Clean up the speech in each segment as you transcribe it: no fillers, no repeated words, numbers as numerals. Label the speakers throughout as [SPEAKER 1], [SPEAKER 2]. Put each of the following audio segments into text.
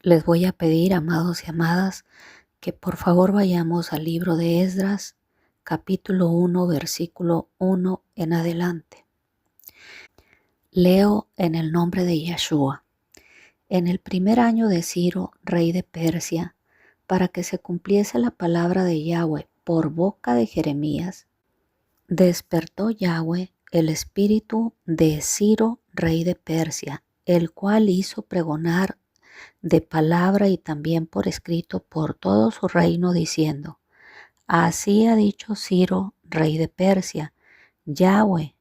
[SPEAKER 1] Les voy a pedir, amados y amadas, que por favor vayamos al libro de Esdras, capítulo 1, versículo 1 en adelante. Leo en el nombre de Yeshua. En el primer año de Ciro, rey de Persia, para que se cumpliese la palabra de Yahweh por boca de Jeremías, despertó Yahweh el espíritu de Ciro, rey de Persia, el cual hizo pregonar de palabra y también por escrito por todo su reino, diciendo: Así ha dicho Ciro, rey de Persia: Yahweh,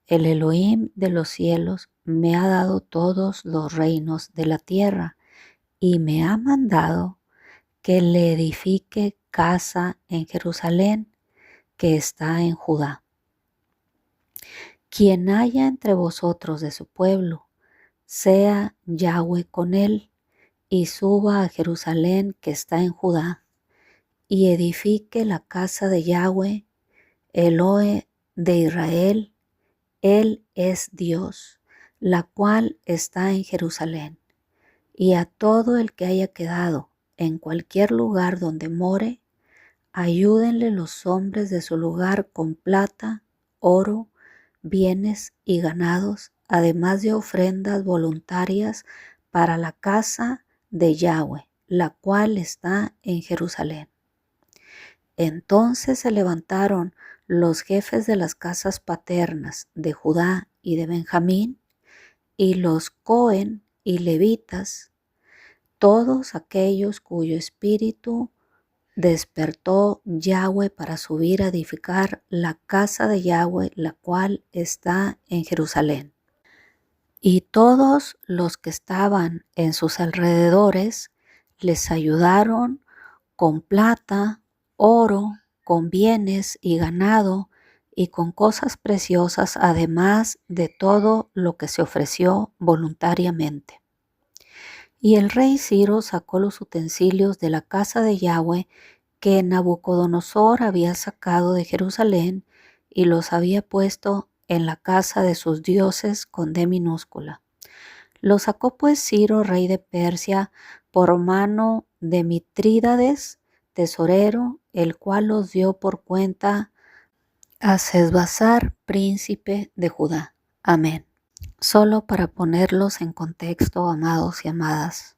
[SPEAKER 1] el Elohim de los cielos, me ha dado todos los reinos de la tierra y me ha mandado que le edifique casa en Jerusalén, que está en Judá. Quien haya entre vosotros de su pueblo, sea Yahweh con él, y suba a Jerusalén, que está en Judá, y edifique la casa de Yahweh, Elohe de Israel. Él es Dios, la cual está en Jerusalén. Y a todo el que haya quedado en cualquier lugar donde more, ayúdenle los hombres de su lugar con plata, oro, bienes y ganados, además de ofrendas voluntarias para la casa de Yahweh, la cual está en Jerusalén. Entonces se levantaron los jefes de las casas paternas de Judá y de Benjamín, y los Cohen y levitas, todos aquellos cuyo espíritu despertó Yahweh para subir a edificar la casa de Yahweh, la cual está en Jerusalén. Y todos los que estaban en sus alrededores les ayudaron con plata, oro, con bienes y ganado, y con cosas preciosas, además de todo lo que se ofreció voluntariamente. Y el rey Ciro sacó los utensilios de la casa de Yahweh que Nabucodonosor había sacado de Jerusalén, y los había puesto en la casa de sus dioses con D minúscula. Lo sacó pues Ciro, rey de Persia, por mano de Mitrídates, tesorero, el cual los dio por cuenta a Sesbassar, príncipe de Judá. Amén. Solo para ponerlos en contexto, amados y amadas,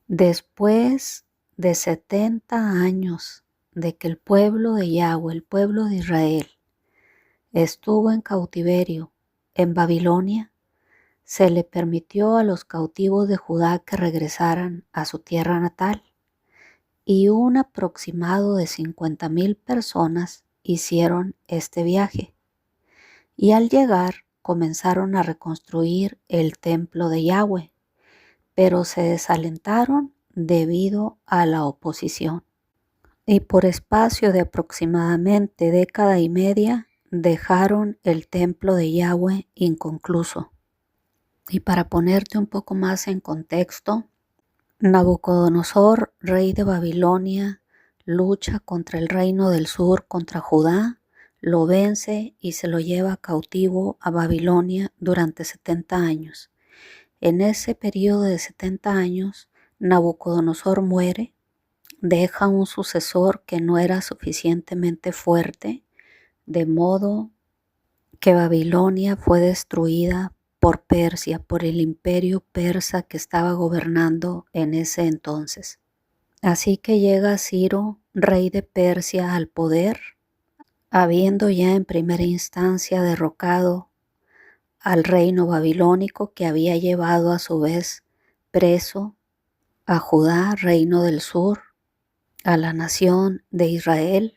[SPEAKER 1] después de 70 años de que el pueblo de Yahweh, el pueblo de Israel, estuvo en cautiverio en Babilonia, se le permitió a los cautivos de Judá que regresaran a su tierra natal, y un aproximado de 50,000 personas hicieron este viaje, y al llegar comenzaron a reconstruir el templo de Yahweh, pero se desalentaron debido a la oposición, y por espacio de aproximadamente década y media dejaron el templo de Yahweh inconcluso. Y para ponerte un poco más en contexto, Nabucodonosor, rey de Babilonia, lucha contra el reino del sur, contra Judá, lo vence y se lo lleva cautivo a Babilonia durante 70 años. En ese periodo de 70 años, Nabucodonosor muere, deja un sucesor que no era suficientemente fuerte, de modo que Babilonia fue destruida por Persia, por el imperio persa que estaba gobernando en ese entonces. Así que llega Ciro, rey de Persia, al poder, habiendo ya en primera instancia derrocado al reino babilónico, que había llevado a su vez preso a Judá, reino del sur, a la nación de Israel.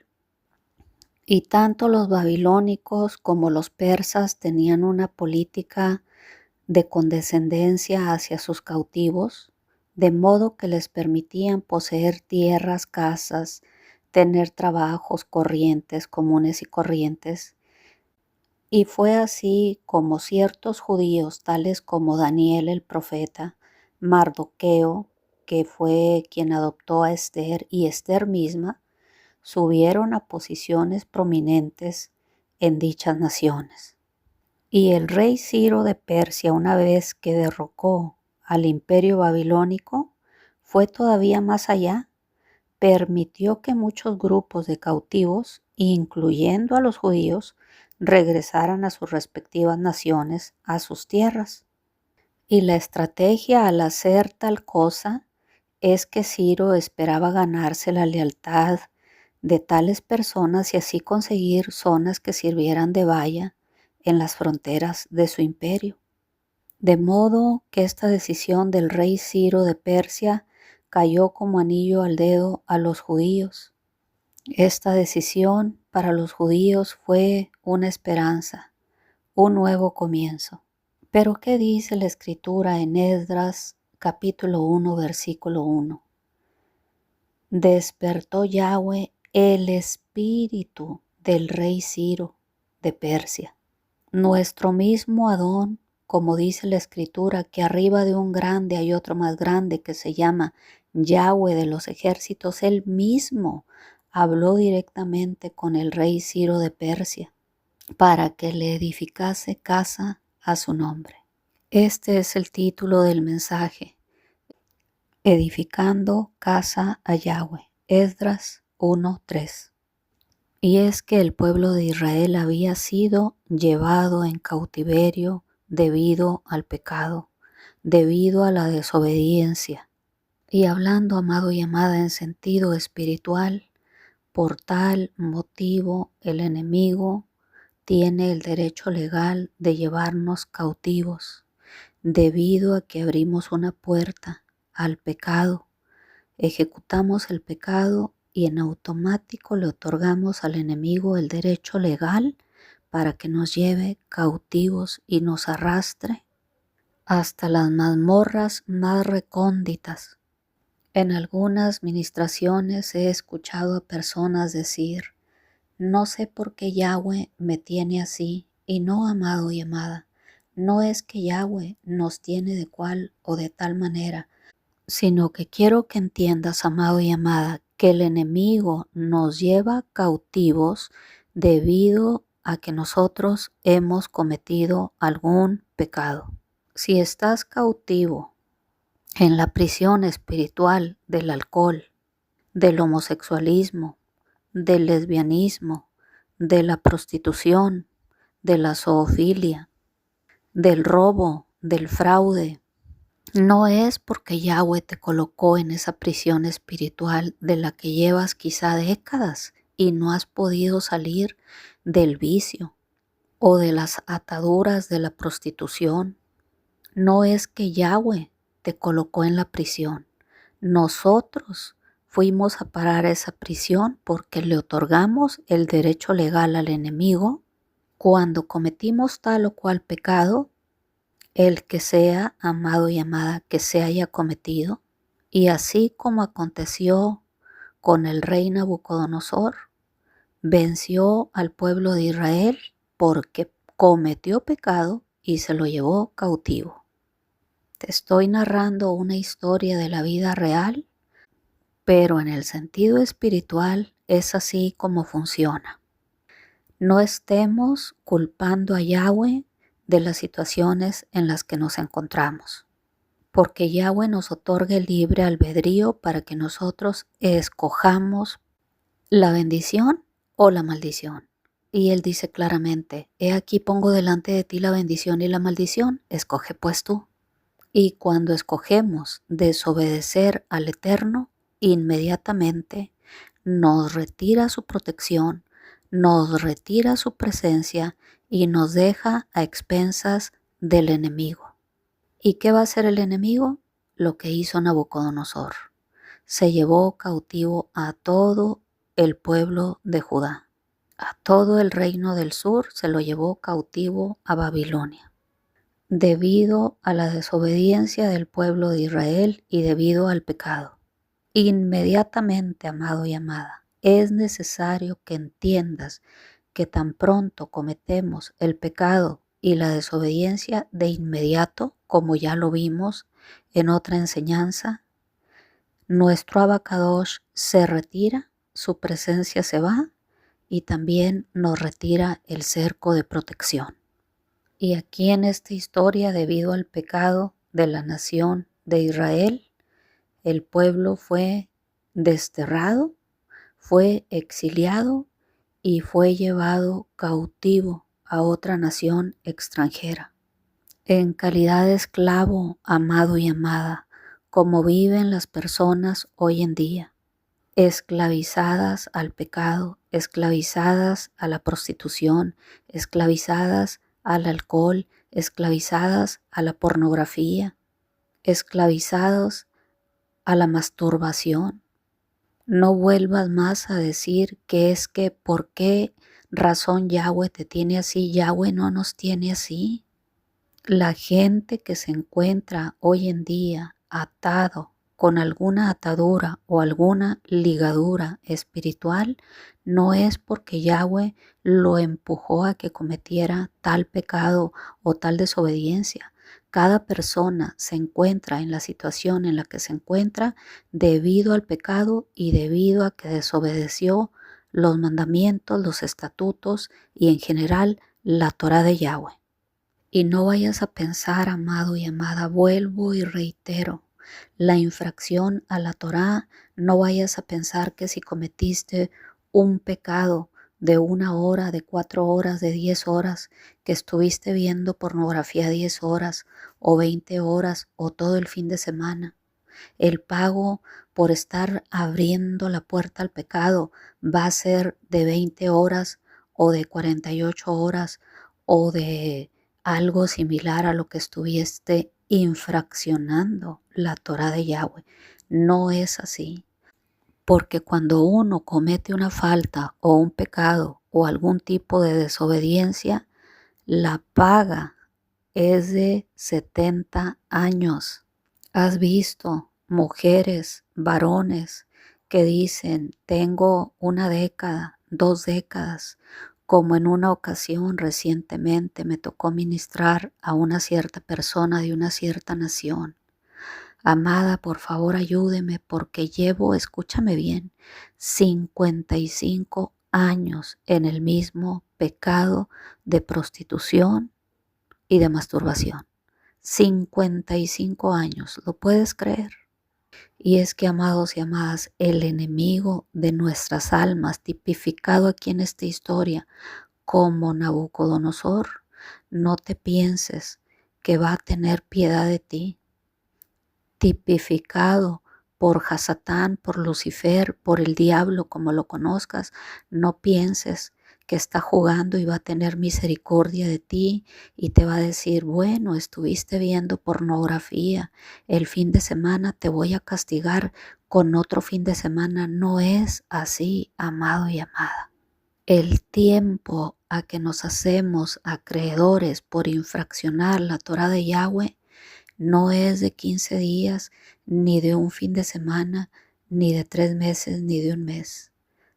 [SPEAKER 1] Y tanto los babilónicos como los persas tenían una política de condescendencia hacia sus cautivos, de modo que les permitían poseer tierras, casas, tener trabajos corrientes, comunes y corrientes. Y fue así como ciertos judíos, tales como Daniel el profeta, Mardoqueo, que fue quien adoptó a Esther, y Esther misma, subieron a posiciones prominentes en dichas naciones. Y el rey Ciro de Persia, una vez que derrocó al imperio babilónico, fue todavía más allá. Permitió que muchos grupos de cautivos, incluyendo a los judíos, regresaran a sus respectivas naciones, a sus tierras. Y la estrategia al hacer tal cosa es que Ciro esperaba ganarse la lealtad de tales personas y así conseguir zonas que sirvieran de valla en las fronteras de su imperio. De modo que esta decisión del rey Ciro de Persia cayó como anillo al dedo a los judíos. Esta decisión para los judíos fue una esperanza, un nuevo comienzo. Pero ¿qué dice la Escritura en Esdras capítulo 1, versículo 1? Despertó Yahweh el espíritu del rey Ciro de Persia. Nuestro mismo Adón, como dice la Escritura, que arriba de un grande hay otro más grande que se llama Yahweh de los ejércitos, él mismo habló directamente con el rey Ciro de Persia para que le edificase casa a su nombre. Este es el título del mensaje: Edificando casa a Yahweh, Esdras 1:3. Y es que el pueblo de Israel había sido llevado en cautiverio debido al pecado, debido a la desobediencia. Y hablando, amado y amada, en sentido espiritual, por tal motivo el enemigo tiene el derecho legal de llevarnos cautivos, debido a que abrimos una puerta al pecado, ejecutamos el pecado y en automático le otorgamos al enemigo el derecho legal para que nos lleve cautivos y nos arrastre hasta las mazmorras más recónditas. En algunas ministraciones he escuchado a personas decir: no sé por qué Yahweh me tiene así. Y no, amado y amada, no es que Yahweh nos tiene de cual o de tal manera, sino que quiero que entiendas, amado y amada, que el enemigo nos lleva cautivos debido a que nosotros hemos cometido algún pecado. Si estás cautivo en la prisión espiritual del alcohol, del homosexualismo, del lesbianismo, de la prostitución, de la zoofilia, del robo, del fraude, no es porque Yahweh te colocó en esa prisión espiritual de la que llevas quizá décadas y no has podido salir del vicio o de las ataduras de la prostitución. No es que Yahweh te colocó en la prisión. Nosotros fuimos a parar a esa prisión porque le otorgamos el derecho legal al enemigo cuando cometimos tal o cual pecado, el que sea, amado y amada, que se haya cometido. Y así como aconteció con el rey Nabucodonosor, venció al pueblo de Israel porque cometió pecado y se lo llevó cautivo. Te estoy narrando una historia de la vida real, pero en el sentido espiritual es así como funciona. No estemos culpando a Yahweh de las situaciones en las que nos encontramos, porque Yahweh nos otorga el libre albedrío para que nosotros escojamos la bendición o la maldición. Y Él dice claramente: he aquí pongo delante de ti la bendición y la maldición, escoge pues tú. Y cuando escogemos desobedecer al Eterno, inmediatamente nos retira su protección, nos retira su presencia y nos deja a expensas del enemigo. ¿Y qué va a hacer el enemigo? Lo que hizo Nabucodonosor. Se llevó cautivo a todo el pueblo de Judá. A todo el reino del sur se lo llevó cautivo a Babilonia. Debido a la desobediencia del pueblo de Israel y debido al pecado. Inmediatamente, amado y amada, es necesario que entiendas que tan pronto cometemos el pecado y la desobediencia, de inmediato, como ya lo vimos en otra enseñanza, nuestro Abacadosh se retira, su presencia se va y también nos retira el cerco de protección. Y aquí en esta historia, debido al pecado de la nación de Israel, el pueblo fue desterrado, fue exiliado y fue llevado cautivo a otra nación extranjera. En calidad de esclavo, amado y amada, como viven las personas hoy en día, esclavizadas al pecado, esclavizadas a la prostitución, esclavizadas al alcohol, esclavizadas a la pornografía, esclavizados a la masturbación. No vuelvas más a decir que es que por qué razón Yahweh te tiene así. Yahweh no nos tiene así. La gente que se encuentra hoy en día atado con alguna atadura o alguna ligadura espiritual, no es porque Yahweh lo empujó a que cometiera tal pecado o tal desobediencia. Cada persona se encuentra en la situación en la que se encuentra debido al pecado y debido a que desobedeció los mandamientos, los estatutos y en general la Torá de Yahweh. Y no vayas a pensar, amado y amada, vuelvo y reitero, la infracción a la Torá, no vayas a pensar que si cometiste un pecado de 1 hora, de 4 horas, de 10 horas, que estuviste viendo pornografía 10 horas o 20 horas o todo el fin de semana, el pago por estar abriendo la puerta al pecado va a ser de 20 horas o de 48 horas o de algo similar a lo que estuviste infraccionando la Torá de Yahweh. No es así, porque cuando uno comete una falta o un pecado o algún tipo de desobediencia, la paga es de 70 años. ¿Has visto mujeres, varones que dicen, tengo 1 década, 2 décadas? Como en una ocasión recientemente me tocó ministrar a una cierta persona de una cierta nación. Amada, por favor ayúdeme porque llevo, escúchame bien, 55 años en el mismo pecado de prostitución y de masturbación. 55 años, ¿lo puedes creer? Y es que, amados y amadas, el enemigo de nuestras almas, tipificado aquí en esta historia como Nabucodonosor, no te pienses que va a tener piedad de ti. Tipificado por Hasatán, por Lucifer, por el diablo, como lo conozcas, no pienses que está jugando y va a tener misericordia de ti y te va a decir, bueno, estuviste viendo pornografía el fin de semana, te voy a castigar con otro fin de semana. No es así, amado y amada. El tiempo a que nos hacemos acreedores por infraccionar la Torá de Yahweh no es de 15 días, ni de un fin de semana, ni de 3 meses, ni de un mes.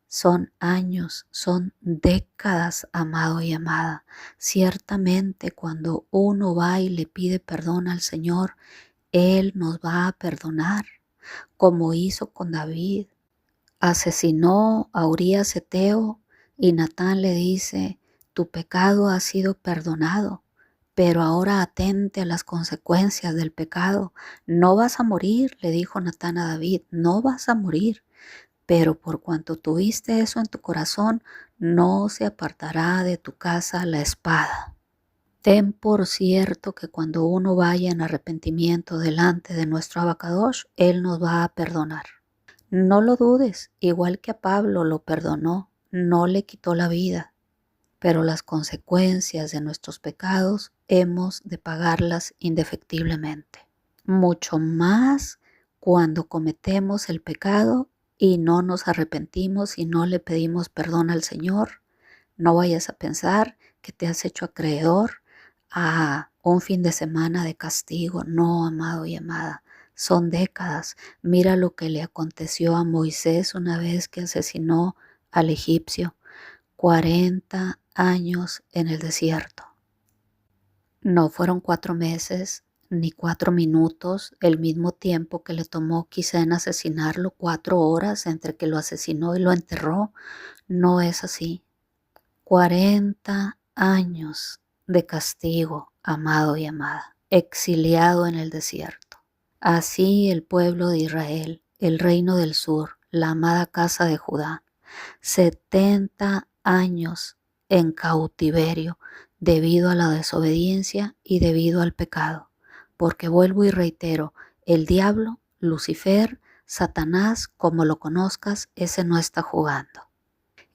[SPEAKER 1] Son años, son décadas, amado y amada. Ciertamente cuando uno va y le pide perdón al Señor, Él nos va a perdonar, como hizo con David. Asesinó a Urías Eteo y Natán le dice, tu pecado ha sido perdonado, pero ahora atente a las consecuencias del pecado. No vas a morir, le dijo Natán a David, no vas a morir, pero por cuanto tuviste eso en tu corazón, no se apartará de tu casa la espada. Ten por cierto que cuando uno vaya en arrepentimiento delante de nuestro Abacadosh, Él nos va a perdonar. No lo dudes, igual que a Pablo lo perdonó, no le quitó la vida, pero las consecuencias de nuestros pecados hemos de pagarlas indefectiblemente. Mucho más cuando cometemos el pecado y no nos arrepentimos y no le pedimos perdón al Señor. No vayas a pensar que te has hecho acreedor a un fin de semana de castigo. No, amado y amada. Son décadas. Mira lo que le aconteció a Moisés una vez que asesinó al egipcio. 40 años en el desierto. No fueron 4 meses ni 4 minutos, el mismo tiempo que le tomó quizá en asesinarlo, 4 horas entre que lo asesinó y lo enterró. No es así. 40 años de castigo, amado y amada, exiliado en el desierto. Así el pueblo de Israel, el reino del sur, la amada casa de Judá, 70 años en cautiverio debido a la desobediencia y debido al pecado. Porque vuelvo y reitero, el diablo, Lucifer, Satanás, como lo conozcas, ese no está jugando.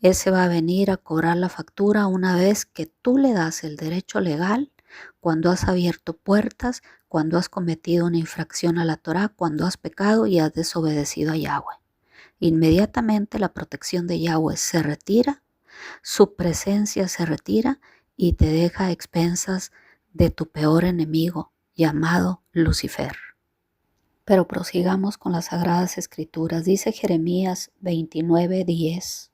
[SPEAKER 1] Ese va a venir a cobrar la factura una vez que tú le das el derecho legal, cuando has abierto puertas, cuando has cometido una infracción a la Torá, cuando has pecado y has desobedecido a Yahweh. Inmediatamente la protección de Yahweh se retira, su presencia se retira y te deja a expensas de tu peor enemigo, llamado Lucifer. Pero prosigamos con las Sagradas Escrituras. Dice Jeremías 29:10.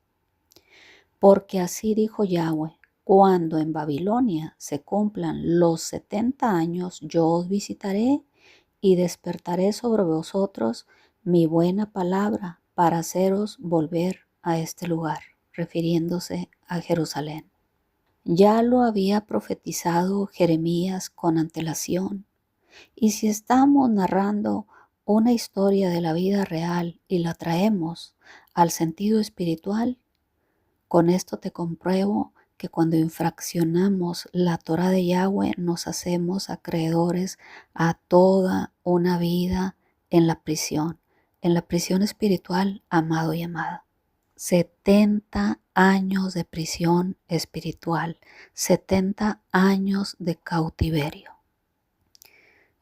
[SPEAKER 1] Porque así dijo Yahweh, cuando en Babilonia se cumplan los 70 años, yo os visitaré y despertaré sobre vosotros mi buena palabra para haceros volver a este lugar, refiriéndose a Jerusalén. Ya lo había profetizado Jeremías con antelación, y si estamos narrando una historia de la vida real y la traemos al sentido espiritual, con esto te compruebo que cuando infraccionamos la Torá de Yahweh nos hacemos acreedores a toda una vida en la prisión espiritual, amado y amada. 70 años de prisión espiritual, 70 años de cautiverio.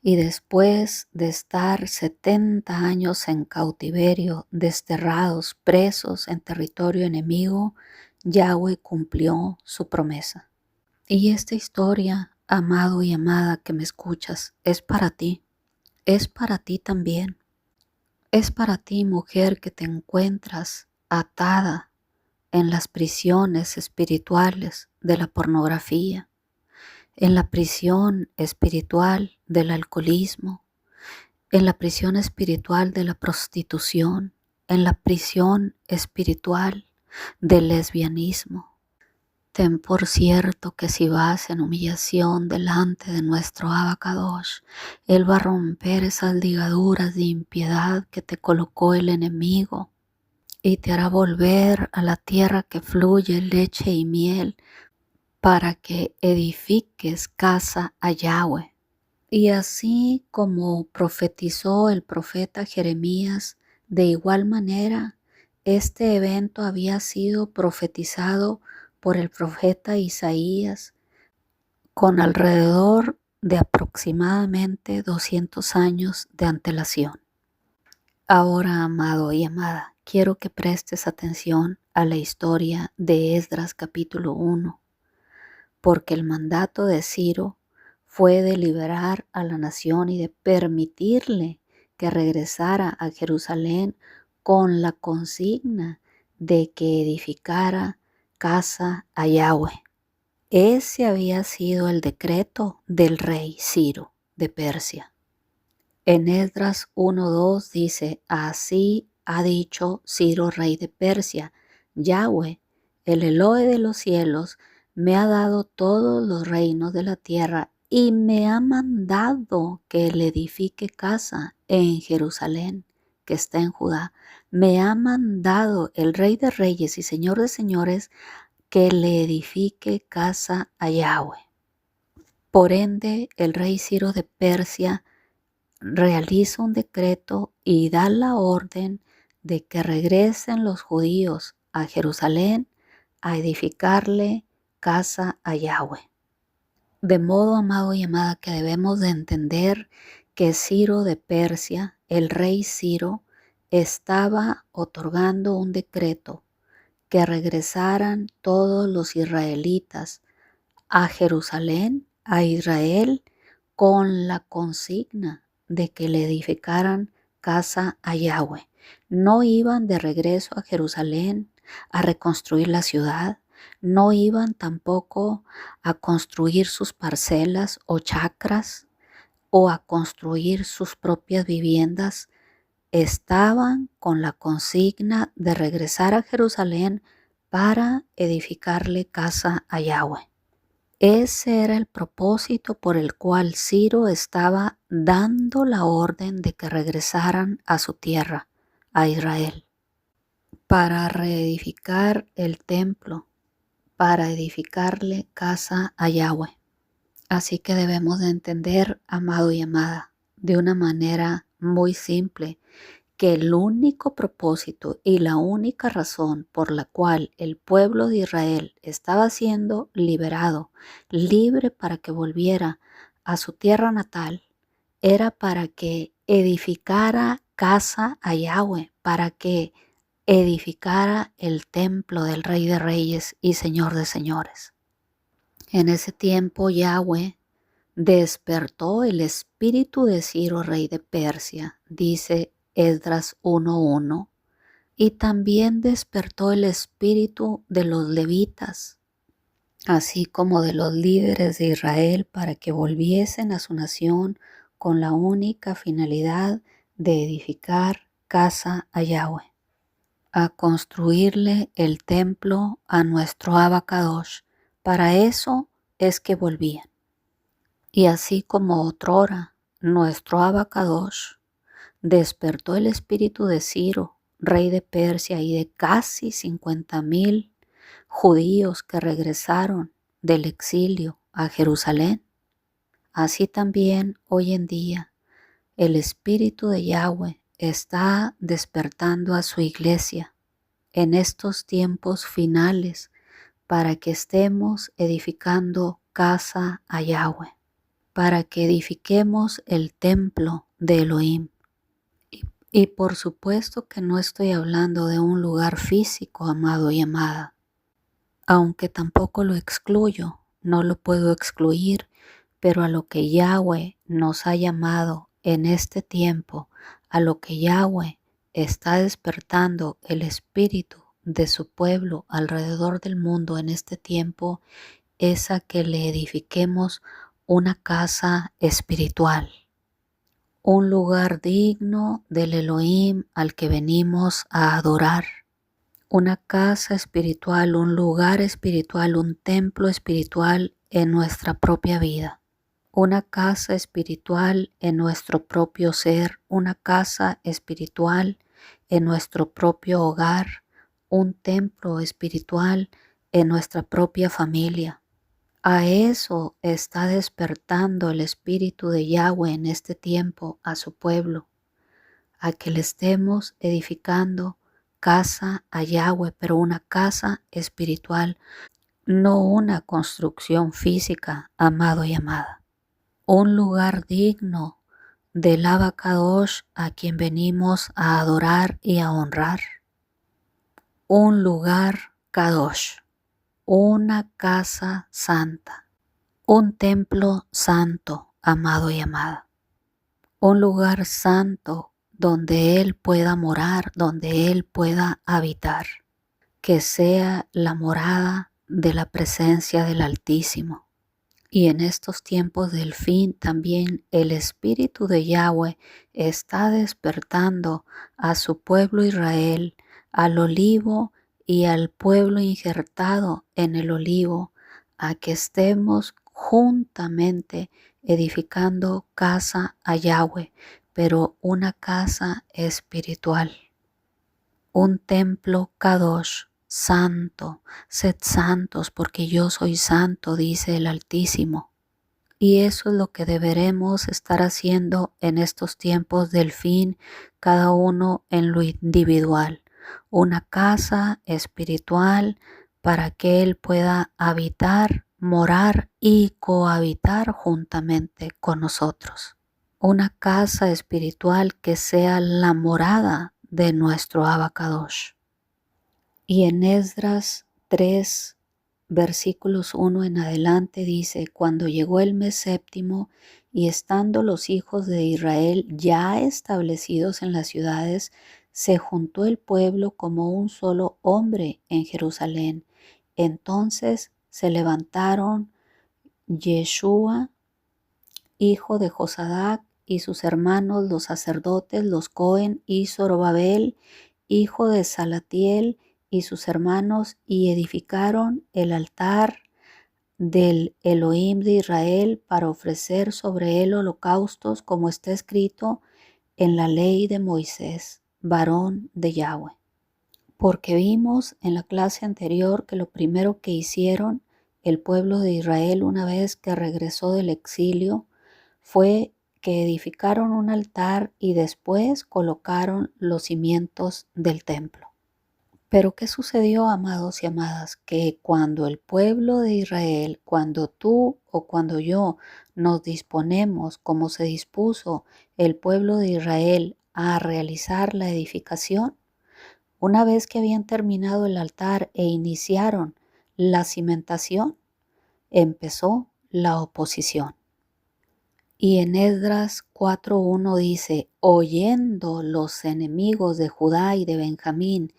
[SPEAKER 1] Y después de estar 70 años en cautiverio, desterrados, presos en territorio enemigo, Yahweh cumplió su promesa. Y esta historia, amado y amada que me escuchas, es para ti también. Es para ti, mujer, que te encuentras atada en las prisiones espirituales de la pornografía, en la prisión espiritual del alcoholismo, en la prisión espiritual de la prostitución, en la prisión espiritual del lesbianismo. Ten por cierto que si vas en humillación delante de nuestro Abacadosh, Él va a romper esas ligaduras de impiedad que te colocó el enemigo y te hará volver a la tierra que fluye leche y miel para que edifiques casa a Yahweh. Y así como profetizó el profeta Jeremías, de igual manera, este evento había sido profetizado por el profeta Isaías con alrededor de aproximadamente 200 años de antelación. Ahora, amado y amada, quiero que prestes atención a la historia de Esdras capítulo 1, porque el mandato de Ciro fue de liberar a la nación y de permitirle que regresara a Jerusalén con la consigna de que edificara casa a Yahweh. Ese había sido el decreto del rey Ciro de Persia. En Esdras 1:2 dice, así ha dicho Ciro, rey de Persia, Yahweh, el Elohe de los cielos, me ha dado todos los reinos de la tierra y me ha mandado que le edifique casa en Jerusalén, que está en Judá. Me ha mandado el Rey de Reyes y Señor de Señores que le edifique casa a Yahweh. Por ende, el rey Ciro de Persia realiza un decreto y da la orden de que regresen los judíos a Jerusalén a edificarle casa a Yahweh. De modo, amado y amada, que debemos de entender que Ciro de Persia, el rey Ciro, estaba otorgando un decreto que regresaran todos los israelitas a Jerusalén, a Israel, con la consigna de que le edificaran casa a Yahweh. No iban de regreso a Jerusalén a reconstruir la ciudad, no iban tampoco a construir sus parcelas o chacras o a construir sus propias viviendas. Estaban con la consigna de regresar a Jerusalén para edificarle casa a Yahweh. Ese era el propósito por el cual Ciro estaba dando la orden de que regresaran a su tierra, a Israel, para reedificar el templo, para edificarle casa a Yahweh. Así que debemos de entender, amado y amada, de una manera muy simple, que el único propósito y la única razón por la cual el pueblo de Israel estaba siendo liberado, libre para que volviera a su tierra natal, era para que edificara casa a Yahweh, para que edificara el templo del Rey de Reyes y Señor de Señores. En ese tiempo Yahweh despertó el espíritu de Ciro, rey de Persia, dice Esdras 1:1, y también despertó el espíritu de los levitas, así como de los líderes de Israel, para que volviesen a su nación con la única finalidad de edificar casa a Yahweh, a construirle el templo a nuestro Abacadosh. Para eso es que volvían. Y así como otrora nuestro Abacadosh despertó el espíritu de Ciro, rey de Persia, y de casi 50,000 judíos que regresaron del exilio a Jerusalén, así también hoy en día el espíritu de Yahweh está despertando a su iglesia en estos tiempos finales para que estemos edificando casa a Yahweh, para que edifiquemos el templo de Elohim. Y por supuesto que no estoy hablando de un lugar físico, amado y amada, aunque tampoco lo excluyo, no lo puedo excluir, pero a lo que Yahweh nos ha llamado en este tiempo, a lo que Yahweh está despertando el espíritu de su pueblo alrededor del mundo en este tiempo, es a que le edifiquemos una casa espiritual, un lugar digno del Elohim al que venimos a adorar, una casa espiritual, un lugar espiritual, un templo espiritual en nuestra propia vida, una casa espiritual en nuestro propio ser, una casa espiritual en nuestro propio hogar, un templo espiritual en nuestra propia familia. A eso está despertando el espíritu de Yahweh en este tiempo a su pueblo, a que le estemos edificando casa a Yahweh, pero una casa espiritual, no una construcción física, amado y amada. Un lugar digno del Abacadosh a quien venimos a adorar y a honrar. Un lugar Kadosh, una casa santa, un templo santo, amado y amada. Un lugar santo donde Él pueda morar, donde Él pueda habitar. Que sea la morada de la presencia del Altísimo. Y en estos tiempos del fin también el Espíritu de Yahweh está despertando a su pueblo Israel, al olivo y al pueblo injertado en el olivo, a que estemos juntamente edificando casa a Yahweh, pero una casa espiritual, un templo Kadosh, santo. Sed santos porque yo soy santo, dice el Altísimo. Y eso es lo que deberemos estar haciendo en estos tiempos del fin, cada uno en lo individual. Una casa espiritual para que Él pueda habitar, morar y cohabitar juntamente con nosotros. Una casa espiritual que sea la morada de nuestro Abacadosh. Y en Esdras 3, versículos 1 en adelante dice: cuando llegó el mes séptimo y estando los hijos de Israel ya establecidos en las ciudades, se juntó el pueblo como un solo hombre en Jerusalén. Entonces se levantaron Yeshua, hijo de Josadac, y sus hermanos los sacerdotes, los Cohen, y Zorobabel, hijo de Salatiel, y sus hermanos, y edificaron el altar del Elohim de Israel para ofrecer sobre él holocaustos, como está escrito en la ley de Moisés, varón de Yahweh. Porque vimos en la clase anterior que lo primero que hicieron el pueblo de Israel una vez que regresó del exilio fue que edificaron un altar y después colocaron los cimientos del templo. Pero ¿qué sucedió, amados y amadas? Que cuando el pueblo de Israel, cuando tú o cuando yo nos disponemos, como se dispuso el pueblo de Israel a realizar la edificación, una vez que habían terminado el altar e iniciaron la cimentación, empezó la oposición. Y en Esdras 4:1 dice, oyendo los enemigos de Judá y de Benjamín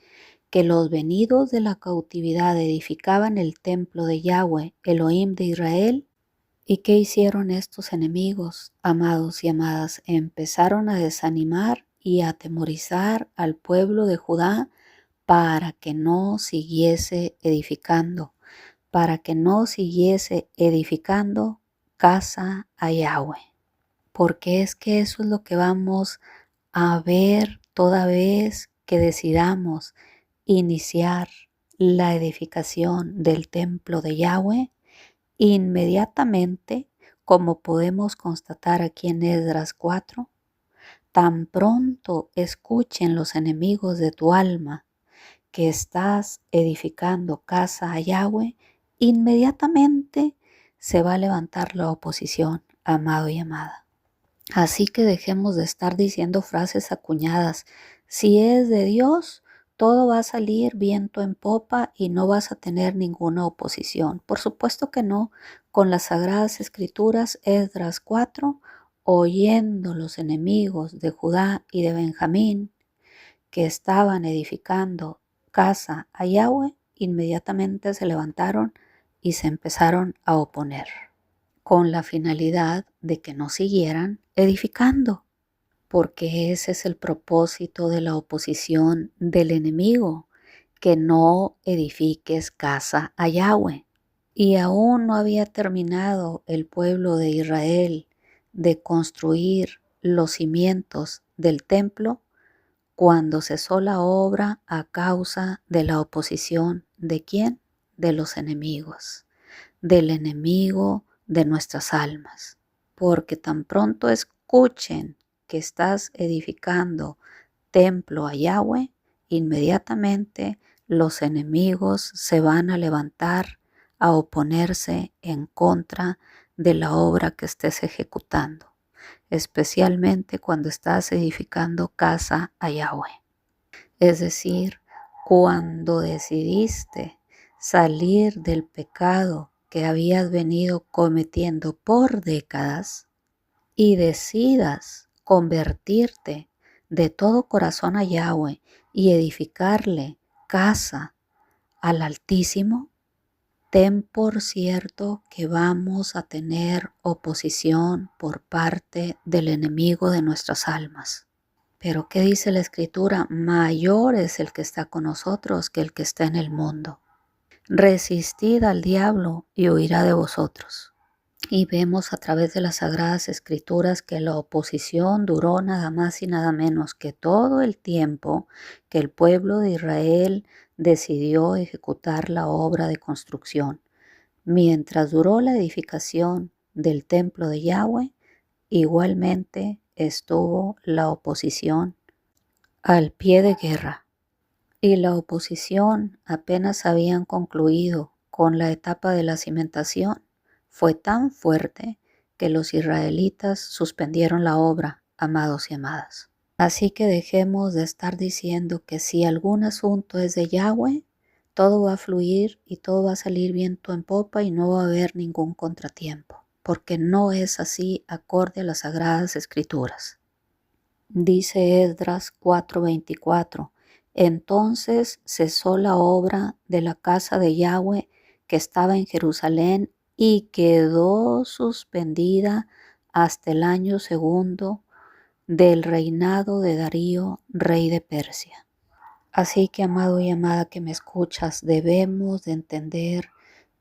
[SPEAKER 1] que los venidos de la cautividad edificaban el templo de Yahweh, Elohim de Israel. ¿Y qué hicieron estos enemigos, amados y amadas? Empezaron a desanimar y a atemorizar al pueblo de Judá para que no siguiese edificando, casa a Yahweh. Porque es que eso es lo que vamos a ver toda vez que decidamos iniciar la edificación del templo de Yahweh. Inmediatamente, como podemos constatar aquí en Esdras 4, tan pronto escuchen los enemigos de tu alma que estás edificando casa a Yahweh, inmediatamente se va a levantar la oposición, amado y amada. Así que dejemos de estar diciendo frases acuñadas. Si es de Dios, todo va a salir viento en popa y no vas a tener ninguna oposición. Por supuesto que no. Con las Sagradas Escrituras, Esdras 4, oyendo los enemigos de Judá y de Benjamín que estaban edificando casa a Yahweh, inmediatamente se levantaron y se empezaron a oponer, con la finalidad de que no siguieran edificando, porque ese es el propósito de la oposición del enemigo, que no edifiques casa a Yahweh. Y aún no había terminado el pueblo de Israel de construir los cimientos del templo cuando cesó la obra a causa de la oposición. ¿De quién? De los enemigos, del enemigo de nuestras almas. Porque tan pronto escuchen que estás edificando templo a Yahweh, inmediatamente los enemigos se van a levantar a oponerse en contra de la obra que estés ejecutando, especialmente cuando estás edificando casa a Yahweh. Es decir, cuando decidiste salir del pecado que habías venido cometiendo por décadas y decidas convertirte de todo corazón a Yahweh y edificarle casa al Altísimo, ten por cierto que vamos a tener oposición por parte del enemigo de nuestras almas. Pero ¿qué dice la Escritura? Mayor es el que está con nosotros que el que está en el mundo. Resistid al diablo y huirá de vosotros. Y vemos a través de las Sagradas Escrituras que la oposición duró nada más y nada menos que todo el tiempo que el pueblo de Israel decidió ejecutar la obra de construcción. Mientras duró la edificación del templo de Yahweh, igualmente estuvo la oposición al pie de guerra. Y la oposición apenas habían concluido con la etapa de la cimentación. Fue tan fuerte que los israelitas suspendieron la obra, amados y amadas. Así que dejemos de estar diciendo que si algún asunto es de Yahweh, todo va a fluir y todo va a salir viento en popa y no va a haber ningún contratiempo, porque no es así acorde a las Sagradas Escrituras. Dice Esdras 4:24, entonces cesó la obra de la casa de Yahweh que estaba en Jerusalén y quedó suspendida hasta el año segundo del reinado de Darío, rey de Persia. Así que, amado y amada que me escuchas, debemos de entender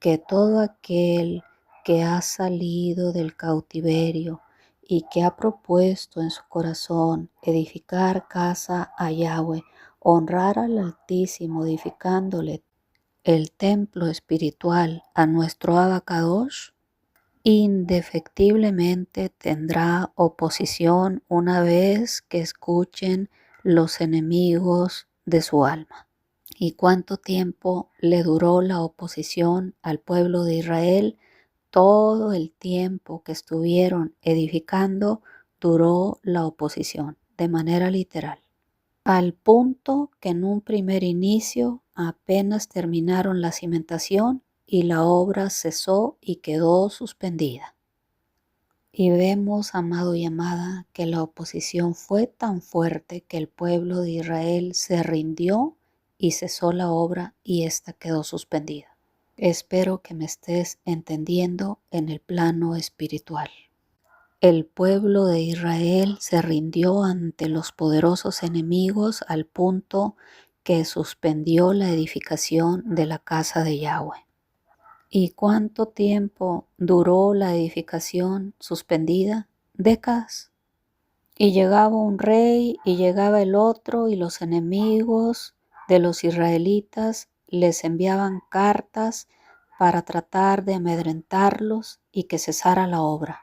[SPEAKER 1] que todo aquel que ha salido del cautiverio y que ha propuesto en su corazón edificar casa a Yahweh, honrar al Altísimo edificándole el templo espiritual a nuestro Abacadosh, indefectiblemente tendrá oposición una vez que escuchen los enemigos de su alma. ¿Y cuánto tiempo le duró la oposición al pueblo de Israel? Todo el tiempo que estuvieron edificando duró la oposición, de manera literal. Al punto que en un primer inicio apenas terminaron la cimentación y la obra cesó y quedó suspendida. Y vemos, amado y amada, que la oposición fue tan fuerte que el pueblo de Israel se rindió y cesó la obra y ésta quedó suspendida. Espero que me estés entendiendo en el plano espiritual. El pueblo de Israel se rindió ante los poderosos enemigos al punto que suspendió la edificación de la casa de Yahweh. ¿Y cuánto tiempo duró la edificación suspendida? Décadas. Y llegaba un rey y llegaba el otro y los enemigos de los israelitas les enviaban cartas para tratar de amedrentarlos y que cesara la obra.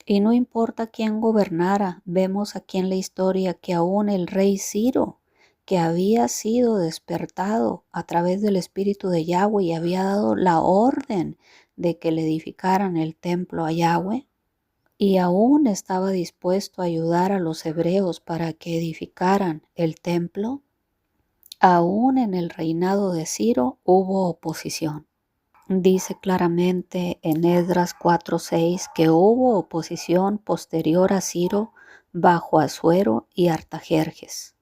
[SPEAKER 1] Y no importa quién gobernara, vemos aquí en la historia que aún el rey Ciro, que había sido despertado a través del Espíritu de Yahweh y había dado la orden de que le edificaran el templo a Yahweh, y aún estaba dispuesto a ayudar a los hebreos para que edificaran el templo, aún en el reinado de Ciro hubo oposición. Dice claramente en Esdras 4:6 que hubo oposición posterior a Ciro bajo Asuero y Artajerjes.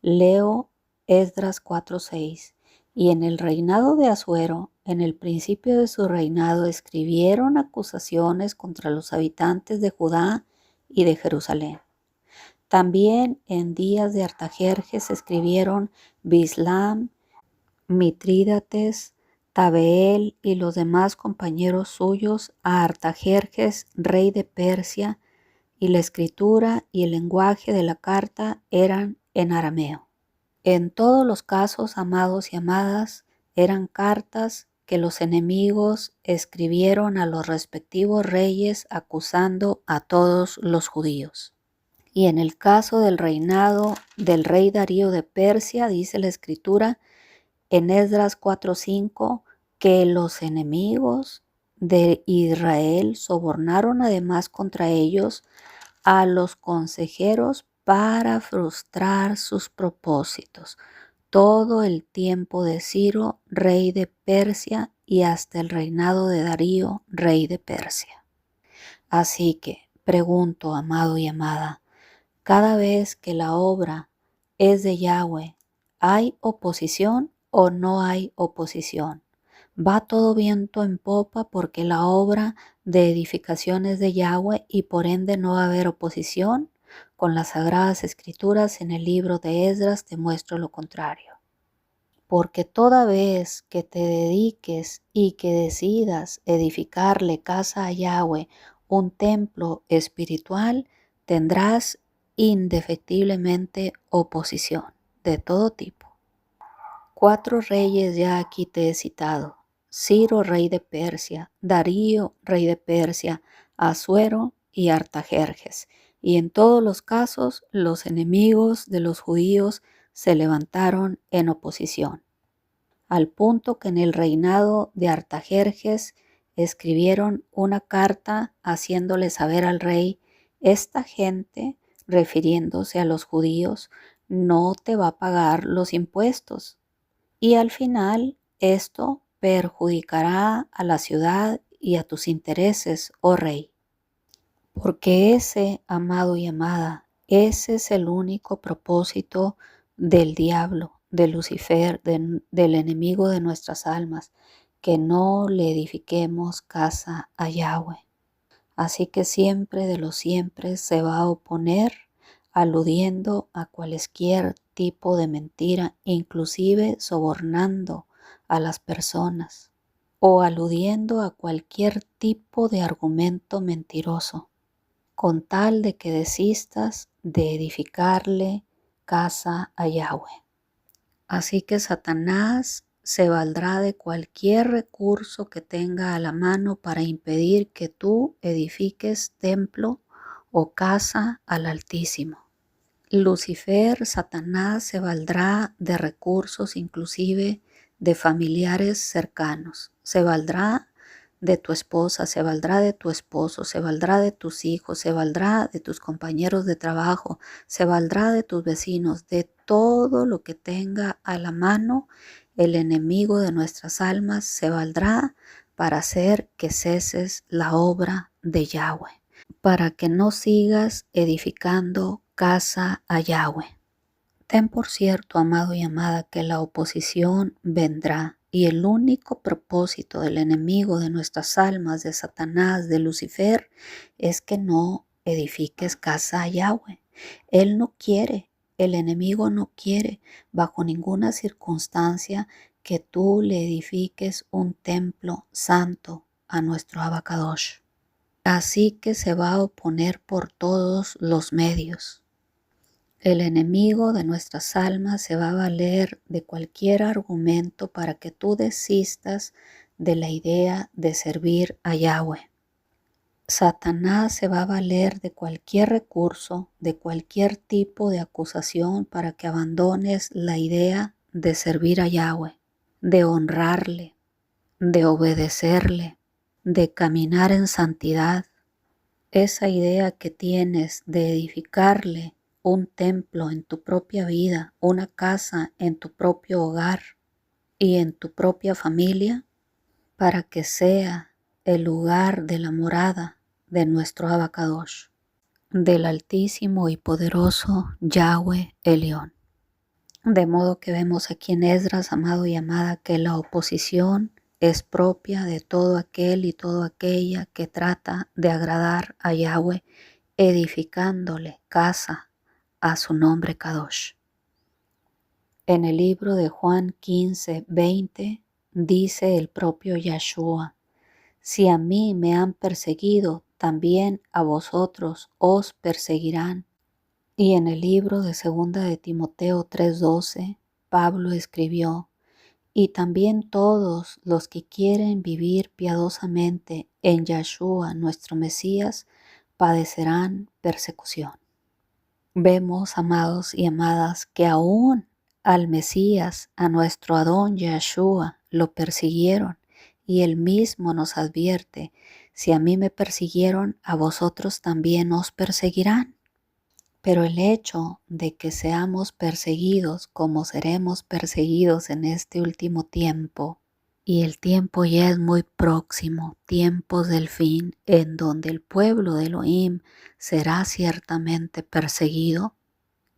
[SPEAKER 1] Leo Esdras 4:6. Y en el reinado de Asuero, en el principio de su reinado, escribieron acusaciones contra los habitantes de Judá y de Jerusalén. También en días de Artajerjes escribieron Bislam, Mitrídates, Tabeel y los demás compañeros suyos a Artajerjes, rey de Persia, y la escritura y el lenguaje de la carta eran en arameo. En todos los casos, amados y amadas, eran cartas que los enemigos escribieron a los respectivos reyes acusando a todos los judíos. Y en el caso del reinado del rey Darío de Persia, dice la escritura en Esdras 4:5 que los enemigos de Israel sobornaron además contra ellos a los consejeros para frustrar sus propósitos todo el tiempo de Ciro, rey de Persia, y hasta el reinado de Darío, rey de Persia. Así que, pregunto, amado y amada, cada vez que la obra es de Yahweh, ¿hay oposición o no hay oposición? Va todo viento en popa porque la obra de edificación es de Yahweh y por ende no va a haber oposición. Con las Sagradas Escrituras en el libro de Esdras te muestro lo contrario. Porque toda vez que te dediques y que decidas edificarle casa a Yahweh, un templo espiritual, tendrás indefectiblemente oposición de todo tipo. 4 reyes ya aquí te he citado: Ciro, rey de Persia; Darío, rey de Persia; Asuero y Artajerjes. Y en todos los casos los enemigos de los judíos se levantaron en oposición, al punto que en el reinado de Artajerjes escribieron una carta haciéndole saber al rey: esta gente, refiriéndose a los judíos, no te va a pagar los impuestos. Y al final esto perjudicará a la ciudad y a tus intereses, oh rey. Porque ese, amado y amada, ese es el único propósito del diablo, de Lucifer, del enemigo de nuestras almas, que no le edifiquemos casa a Yahweh. Así que siempre de los siempre se va a oponer, aludiendo a cualquier tipo de mentira, inclusive sobornando a las personas. o aludiendo a cualquier tipo de argumento mentiroso, con tal de que desistas de edificarle casa a Yahweh. Así que Satanás se valdrá de cualquier recurso que tenga a la mano para impedir que tú edifiques templo o casa al Altísimo. Lucifer, Satanás, se valdrá de recursos, inclusive de familiares cercanos. Se valdrá de tu esposa, se valdrá de tu esposo, se valdrá de tus hijos, se valdrá de tus compañeros de trabajo, se valdrá de tus vecinos, de todo lo que tenga a la mano el enemigo de nuestras almas, se valdrá para hacer que ceses la obra de Yahweh, para que no sigas edificando casa a Yahweh. Ten por cierto, amado y amada, que la oposición vendrá y el único propósito del enemigo de nuestras almas, de Satanás, de Lucifer, es que no edifiques casa a Yahweh. Él no quiere, el enemigo no quiere bajo ninguna circunstancia que tú le edifiques un templo santo a nuestro Abacadosh. Así que se va a oponer por todos los medios. El enemigo de nuestras almas se va a valer de cualquier argumento para que tú desistas de la idea de servir a Yahweh. Satanás se va a valer de cualquier recurso, de cualquier tipo de acusación para que abandones la idea de servir a Yahweh, de honrarle, de obedecerle, de caminar en santidad. Esa idea que tienes de edificarle un templo en tu propia vida, una casa en tu propio hogar y en tu propia familia, para que sea el lugar de la morada de nuestro Abacadosh, del Altísimo y poderoso Yahweh Elión. De modo que vemos aquí en Esdras, amado y amada, que la oposición es propia de todo aquel y toda aquella que trata de agradar a Yahweh, edificándole casa a su nombre Kadosh. En el libro de Juan 15:20 dice el propio Yahshua: si a mí me han perseguido, también a vosotros os perseguirán. Y en el libro de 2 de Timoteo 3:12, Pablo escribió: y también todos los que quieren vivir piadosamente en Yahshua nuestro Mesías padecerán persecución. Vemos, amados y amadas, que aún al Mesías, a nuestro Adón Yahshua, lo persiguieron, y él mismo nos advierte: si a mí me persiguieron, a vosotros también os perseguirán. Pero el hecho de que seamos perseguidos como seremos perseguidos en este último tiempo, y el tiempo ya es muy próximo, tiempos del fin, en donde el pueblo de Elohim será ciertamente perseguido.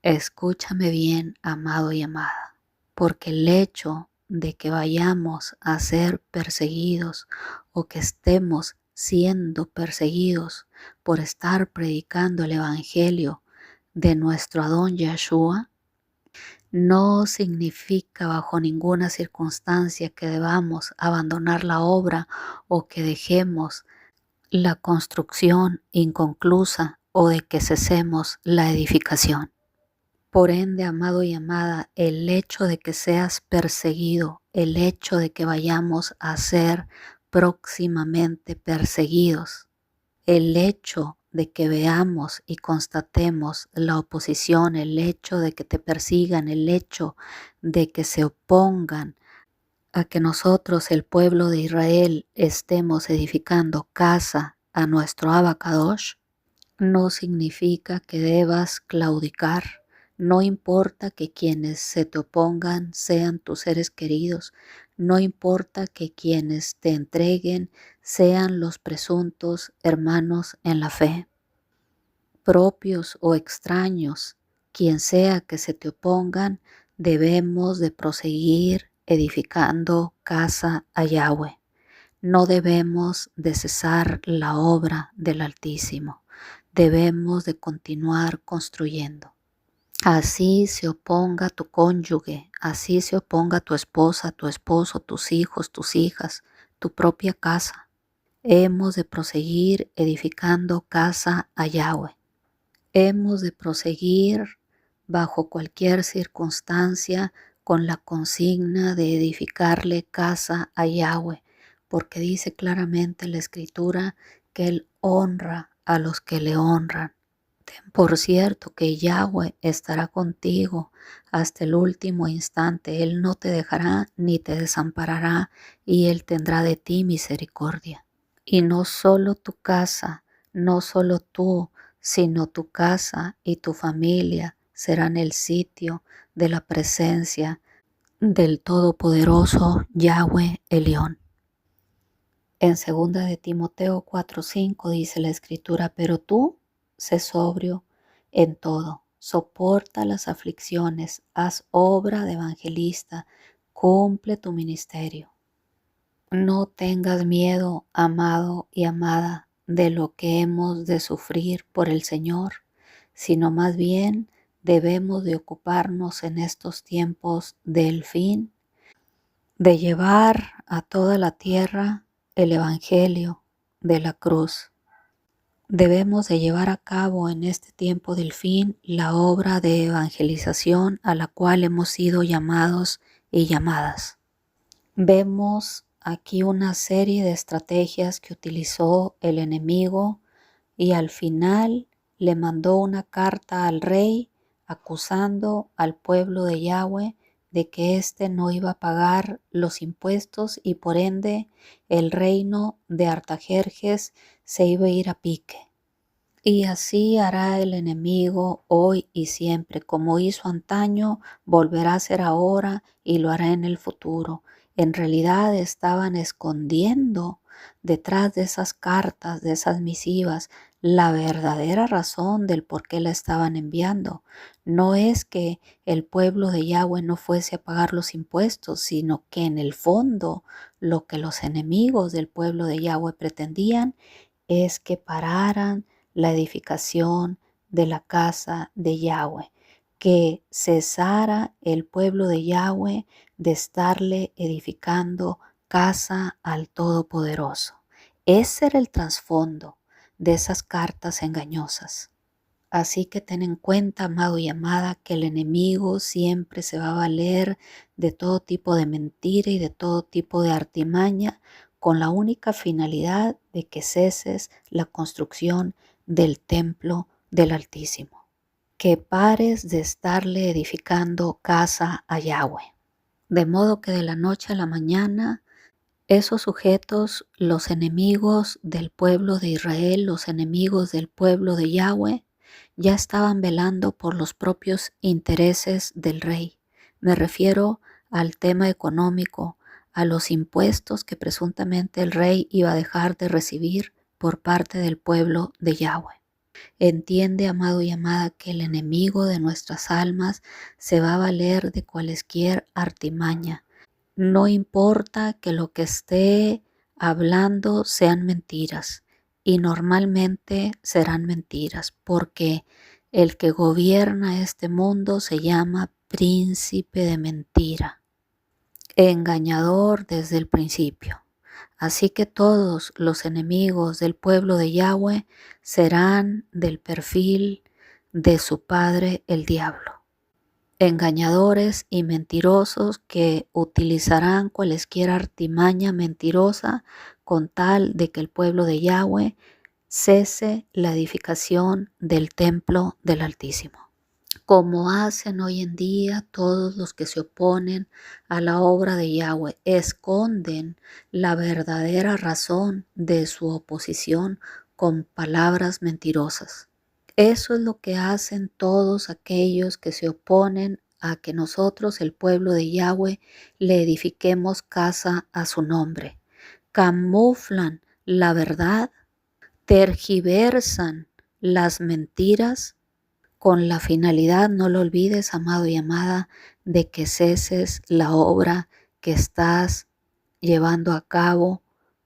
[SPEAKER 1] Escúchame bien, amado y amada, porque el hecho de que vayamos a ser perseguidos o que estemos siendo perseguidos por estar predicando el Evangelio de nuestro Adón Yahshua, no significa bajo ninguna circunstancia que debamos abandonar la obra o que dejemos la construcción inconclusa o de que cesemos la edificación. Por ende, amado y amada, el hecho de que seas perseguido, el hecho de que vayamos a ser próximamente perseguidos, el hecho de que veamos y constatemos la oposición, el hecho de que te persigan, el hecho de que se opongan a que nosotros, el pueblo de Israel, estemos edificando casa a nuestro Abacadosh, no significa que debas claudicar. No importa que quienes se te opongan sean tus seres queridos, no importa que quienes te entreguen sean los presuntos hermanos en la fe, propios o extraños, quien sea que se te opongan, debemos de proseguir edificando casa a Yahweh. No debemos de cesar la obra del Altísimo, debemos de continuar construyendo. Así se oponga tu cónyuge, así se oponga tu esposa, tu esposo, tus hijos, tus hijas, tu propia casa. Hemos de proseguir edificando casa a Yahweh. Hemos de proseguir bajo cualquier circunstancia con la consigna de edificarle casa a Yahweh, porque dice claramente la Escritura que Él honra a los que le honran. Ten por cierto que Yahweh estará contigo hasta el último instante. Él no te dejará ni te desamparará, y Él tendrá de ti misericordia. Y no solo tu casa, no solo tú, sino tu casa y tu familia serán el sitio de la presencia del Todopoderoso Yahweh Elión. En 2 de Timoteo 4:5 dice la Escritura: pero tú sé sobrio en todo, soporta las aflicciones, haz obra de evangelista, cumple tu ministerio. No tengas miedo, amado y amada, de lo que hemos de sufrir por el Señor, sino más bien debemos de ocuparnos en estos tiempos del fin, de llevar a toda la tierra el Evangelio de la cruz. Debemos de llevar a cabo en este tiempo del fin la obra de evangelización a la cual hemos sido llamados y llamadas. Vemos aquí una serie de estrategias que utilizó el enemigo y al final le mandó una carta al rey acusando al pueblo de Yahweh de que éste no iba a pagar los impuestos y por ende el reino de Artajerjes se iba a ir a pique. Y así hará el enemigo hoy y siempre, como hizo antaño, volverá a hacer ahora y lo hará en el futuro. En realidad estaban escondiendo detrás de esas cartas, de esas misivas, la verdadera razón del por qué la estaban enviando. No es que el pueblo de Yahweh no fuese a pagar los impuestos, sino que en el fondo lo que los enemigos del pueblo de Yahweh pretendían es que pararan la edificación de la casa de Yahweh, que cesara el pueblo de Yahweh de estarle edificando casa al Todopoderoso. Ese era el trasfondo de esas cartas engañosas. Así que ten en cuenta, amado y amada, que el enemigo siempre se va a valer de todo tipo de mentira y de todo tipo de artimaña con la única finalidad de que ceses la construcción del templo del Altísimo. Que pares de estarle edificando casa a Yahweh. De modo que de la noche a la mañana esos sujetos, los enemigos del pueblo de Israel, los enemigos del pueblo de Yahweh, ya estaban velando por los propios intereses del rey. Me refiero al tema económico, a los impuestos que presuntamente el rey iba a dejar de recibir por parte del pueblo de Yahweh. Entiende, amado y amada, que el enemigo de nuestras almas se va a valer de cualesquier artimaña. No importa que lo que esté hablando sean mentiras, y normalmente serán mentiras, porque el que gobierna este mundo se llama príncipe de mentira, engañador desde el principio. Así que todos los enemigos del pueblo de Yahweh serán del perfil de su padre el diablo. Engañadores y mentirosos que utilizarán cualesquier artimaña mentirosa con tal de que el pueblo de Yahweh cese la edificación del templo del Altísimo. Como hacen hoy en día todos los que se oponen a la obra de Yahweh, esconden la verdadera razón de su oposición con palabras mentirosas. Eso es lo que hacen todos aquellos que se oponen a que nosotros, el pueblo de Yahweh, le edifiquemos casa a su nombre. Camuflan la verdad, tergiversan las mentiras con la finalidad, no lo olvides, amado y amada, de que ceses la obra que estás llevando a cabo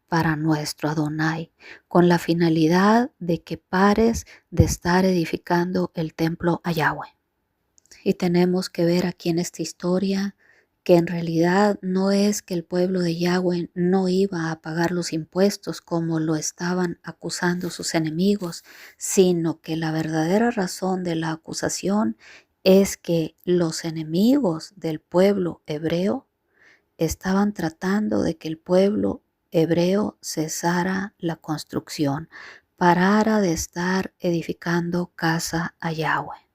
[SPEAKER 1] para nuestro Adonai, con la finalidad de que pares de estar edificando el templo a Yahweh. Y tenemos que ver aquí en esta historia que en realidad no es que el pueblo de Yahweh no iba a pagar los impuestos como lo estaban acusando sus enemigos, sino que la verdadera razón de la acusación es que los enemigos del pueblo hebreo estaban tratando de que el pueblo hebreo cesara la construcción, parara de estar edificando casa a Yahweh.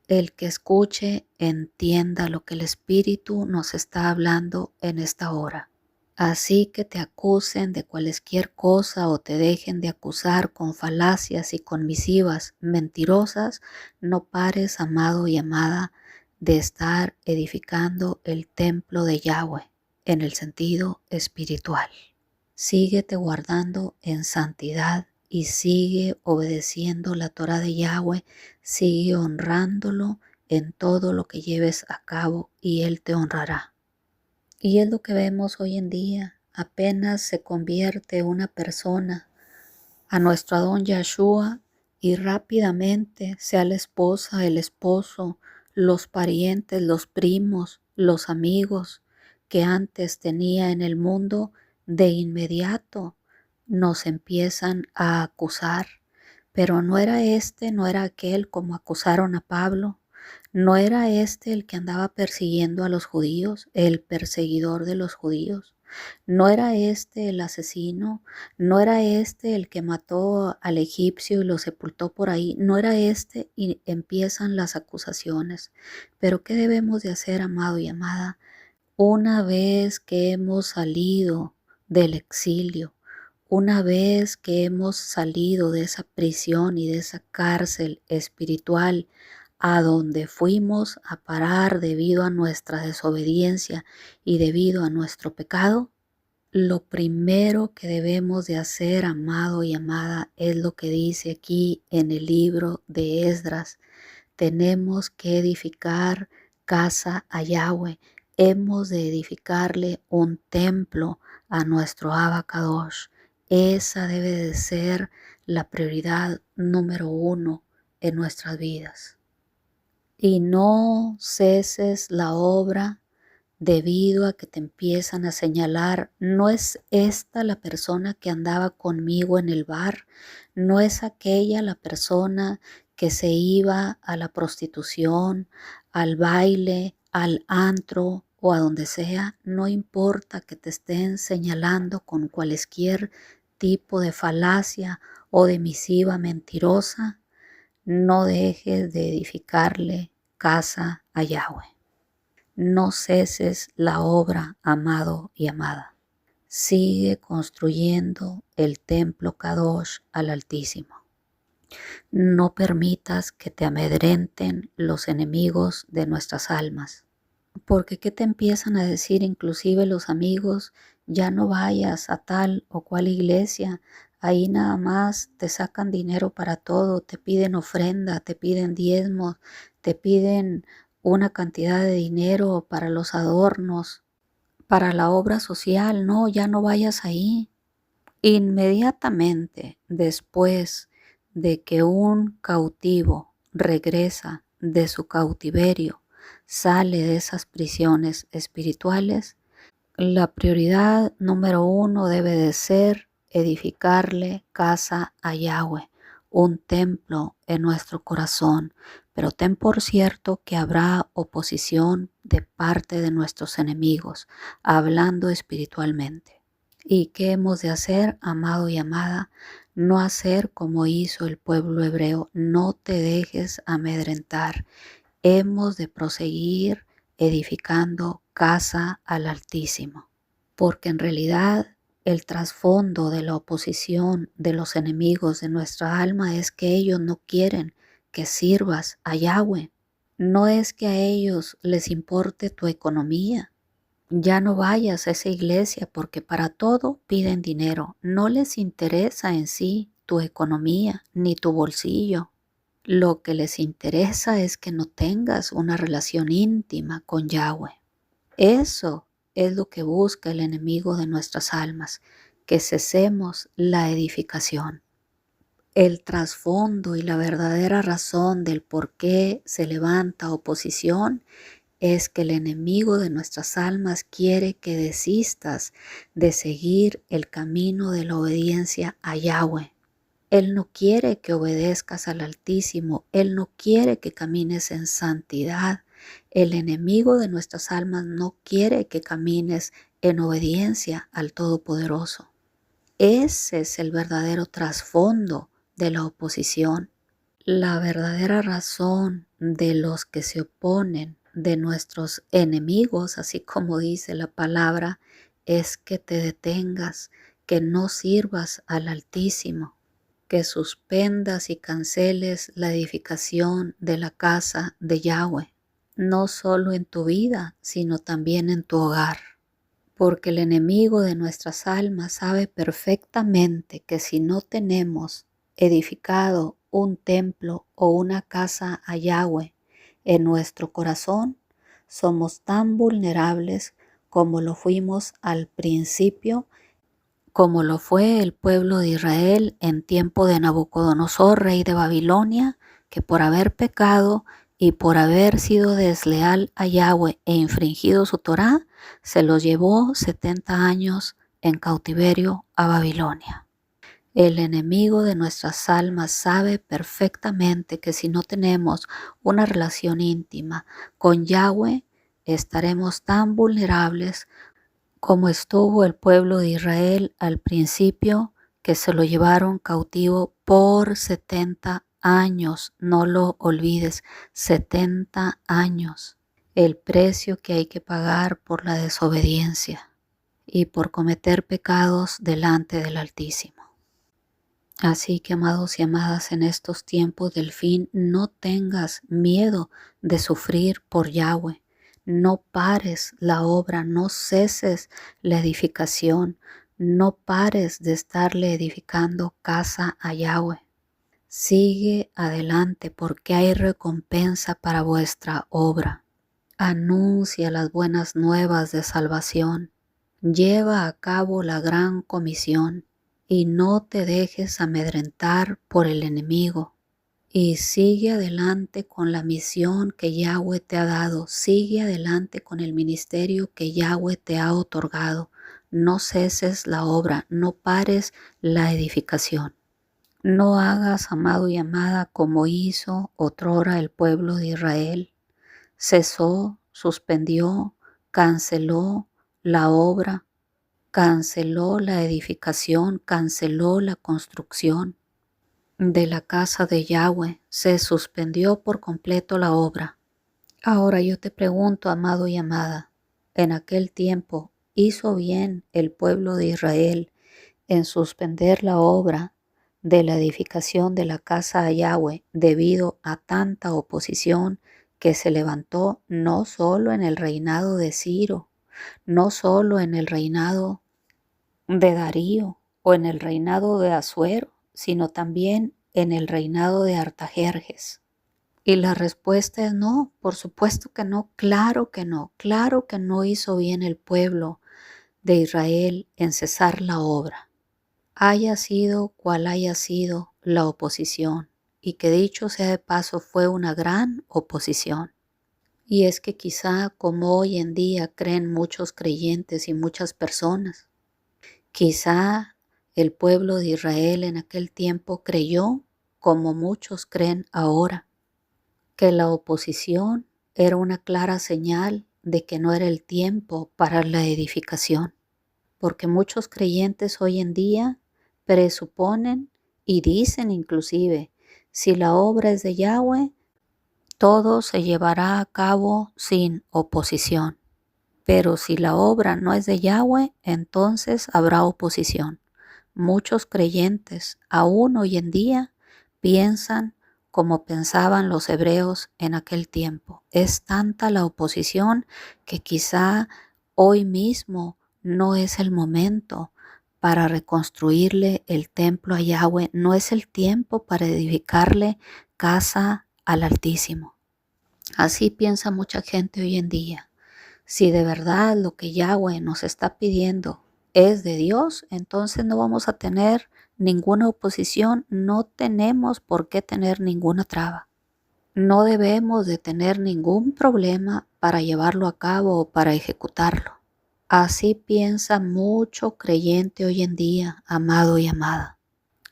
[SPEAKER 1] El que escuche entienda lo que el Espíritu nos está hablando en esta hora. Así que te acusen de cualquier cosa o te dejen de acusar con falacias y con misivas mentirosas, no pares, amado y amada, de estar edificando el templo de Yahweh en el sentido espiritual. Síguete guardando en santidad y sigue obedeciendo la Torá de Yahweh, sigue honrándolo en todo lo que lleves a cabo y Él te honrará. Y es lo que vemos hoy en día. Apenas se convierte una persona a nuestro Adón Yahshua y rápidamente, sea la esposa, el esposo, los parientes, los primos, los amigos que antes tenía en el mundo, de inmediato nos empiezan a acusar. Pero no era no era aquel como acusaron a Pablo. ¿No era este el que andaba persiguiendo a los judíos, el perseguidor de los judíos? ¿No era este el asesino? ¿No era este el que mató al egipcio y lo sepultó por ahí? ¿No era este? Y empiezan las acusaciones. Pero ¿qué debemos de hacer, amado y amada? Una vez que hemos salido del exilio, una vez que hemos salido de esa prisión y de esa cárcel espiritual a donde fuimos a parar debido a nuestra desobediencia y debido a nuestro pecado, lo primero que debemos de hacer, amado y amada, es lo que dice aquí en el libro de Esdras. Tenemos que edificar casa a Yahweh. Hemos de edificarle un templo a nuestro Abacadosh. Esa debe de ser la prioridad número 1 en nuestras vidas. Y no ceses la obra debido a que te empiezan a señalar, no es esta la persona que andaba conmigo en el bar, no es aquella la persona que se iba a la prostitución, al baile, al antro o a donde sea, no importa que te estén señalando con cualquier tipo de falacia o de misiva mentirosa, no dejes de edificarle casa a Yahweh. No ceses la obra, amado y amada. Sigue construyendo el templo Kadosh al Altísimo. No permitas que te amedrenten los enemigos de nuestras almas. Porque ¿qué te empiezan a decir inclusive los amigos? Ya no vayas a tal o cual iglesia. Ahí nada más te sacan dinero para todo, te piden ofrenda, te piden diezmos, te piden una cantidad de dinero para los adornos, para la obra social. No, ya no vayas ahí. Inmediatamente después de que un cautivo regresa de su cautiverio, sale de esas prisiones espirituales, la prioridad número 1 debe de ser edificarle casa a Yahweh, un templo en nuestro corazón. Pero ten por cierto que habrá oposición de parte de nuestros enemigos, hablando espiritualmente. ¿Y qué hemos de hacer, amado y amada? No hacer como hizo el pueblo hebreo. No te dejes amedrentar. Hemos de proseguir edificando casa al Altísimo, porque en realidad el trasfondo de la oposición de los enemigos de nuestra alma es que ellos no quieren que sirvas a Yahweh. No es que a ellos les importe tu economía. Ya no vayas a esa iglesia porque para todo piden dinero. No les interesa en sí tu economía ni tu bolsillo. Lo que les interesa es que no tengas una relación íntima con Yahweh. Eso es lo que busca el enemigo de nuestras almas, que cesemos la edificación. El trasfondo y la verdadera razón del por qué se levanta oposición es que el enemigo de nuestras almas quiere que desistas de seguir el camino de la obediencia a Yahweh. Él no quiere que obedezcas al Altísimo, Él no quiere que camines en santidad. El enemigo de nuestras almas no quiere que camines en obediencia al Todopoderoso. Ese es el verdadero trasfondo de la oposición. La verdadera razón de los que se oponen, de nuestros enemigos, así como dice la palabra, es que te detengas, que no sirvas al Altísimo, que suspendas y canceles la edificación de la casa de Yahweh, no solo en tu vida, sino también en tu hogar. Porque el enemigo de nuestras almas sabe perfectamente que si no tenemos edificado un templo o una casa a Yahweh en nuestro corazón, somos tan vulnerables como lo fuimos al principio, como lo fue el pueblo de Israel en tiempo de Nabucodonosor, rey de Babilonia, que por haber pecado y por haber sido desleal a Yahweh e infringido su Torá, se los llevó 70 años en cautiverio a Babilonia. El enemigo de nuestras almas sabe perfectamente que si no tenemos una relación íntima con Yahweh, estaremos tan vulnerables como estuvo el pueblo de Israel al principio, que se lo llevaron cautivo por 70 años. No lo olvides, 70 años. El precio que hay que pagar por la desobediencia y por cometer pecados delante del Altísimo. Así que, amados y amadas, en estos tiempos del fin, no tengas miedo de sufrir por Yahweh. No pares la obra, no ceses la edificación, no pares de estarle edificando casa a Yahweh. Sigue adelante porque hay recompensa para vuestra obra. Anuncia las buenas nuevas de salvación. Lleva a cabo la gran comisión. Y no te dejes amedrentar por el enemigo. Y sigue adelante con la misión que Yahweh te ha dado. Sigue adelante con el ministerio que Yahweh te ha otorgado. No ceses la obra, no pares la edificación. No hagas, amado y amada, como hizo otrora el pueblo de Israel. Cesó, suspendió, canceló la obra. Canceló la edificación, canceló la construcción de la casa de Yahweh, se suspendió por completo la obra. Ahora yo te pregunto, amado y amada, en aquel tiempo, ¿hizo bien el pueblo de Israel en suspender la obra de la edificación de la casa a Yahweh debido a tanta oposición que se levantó no solo en el reinado de Ciro, no solo en el reinado de Darío o en el reinado de Asuero, sino también en el reinado de Artajerjes? Y la respuesta es no, por supuesto que no, claro que no hizo bien el pueblo de Israel en cesar la obra, haya sido cual haya sido la oposición, y que dicho sea de paso fue una gran oposición. Y es que quizá como hoy en día creen muchos creyentes y muchas personas, quizá el pueblo de Israel en aquel tiempo creyó, como muchos creen ahora, que la oposición era una clara señal de que no era el tiempo para la edificación, porque muchos creyentes hoy en día presuponen y dicen inclusive, si la obra es de Yahweh, todo se llevará a cabo sin oposición. Pero si la obra no es de Yahweh, entonces habrá oposición. Muchos creyentes, aún hoy en día, piensan como pensaban los hebreos en aquel tiempo. Es tanta la oposición que quizá hoy mismo no es el momento para reconstruirle el templo a Yahweh, no es el tiempo para edificarle casa al Altísimo. Así piensa mucha gente hoy en día. Si de verdad lo que Yahweh nos está pidiendo es de Dios, entonces no vamos a tener ninguna oposición, no tenemos por qué tener ninguna traba. no debemos de tener ningún problema para llevarlo a cabo o para ejecutarlo. Así piensa mucho creyente hoy en día, amado y amada.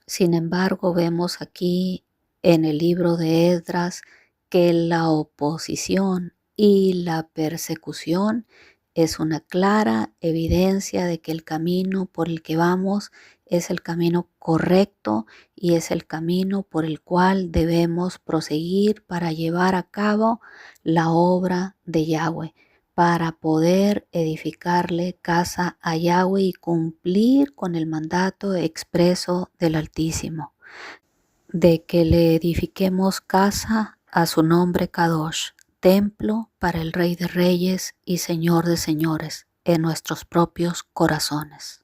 [SPEAKER 1] Sin embargo, vemos aquí en el libro de Esdras que la oposición y la persecución es una clara evidencia de que el camino por el que vamos es el camino correcto y es el camino por el cual debemos proseguir para llevar a cabo la obra de Yahweh, para poder edificarle casa a Yahweh y cumplir con el mandato expreso del Altísimo, de que le edifiquemos casa a su nombre Kadosh, templo para el Rey de Reyes y Señor de Señores, en nuestros propios corazones.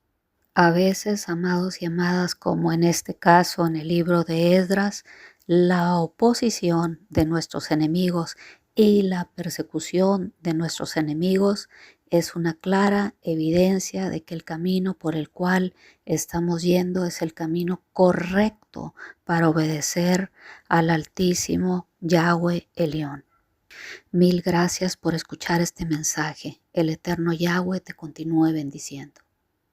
[SPEAKER 1] A veces, amados y amadas, como en este caso en el libro de Esdras, la oposición de nuestros enemigos y la persecución de nuestros enemigos es una clara evidencia de que el camino por el cual estamos yendo es el camino correcto para obedecer al Altísimo Yahweh Elión. Mil gracias por escuchar este mensaje. El eterno Yahweh te continúe bendiciendo.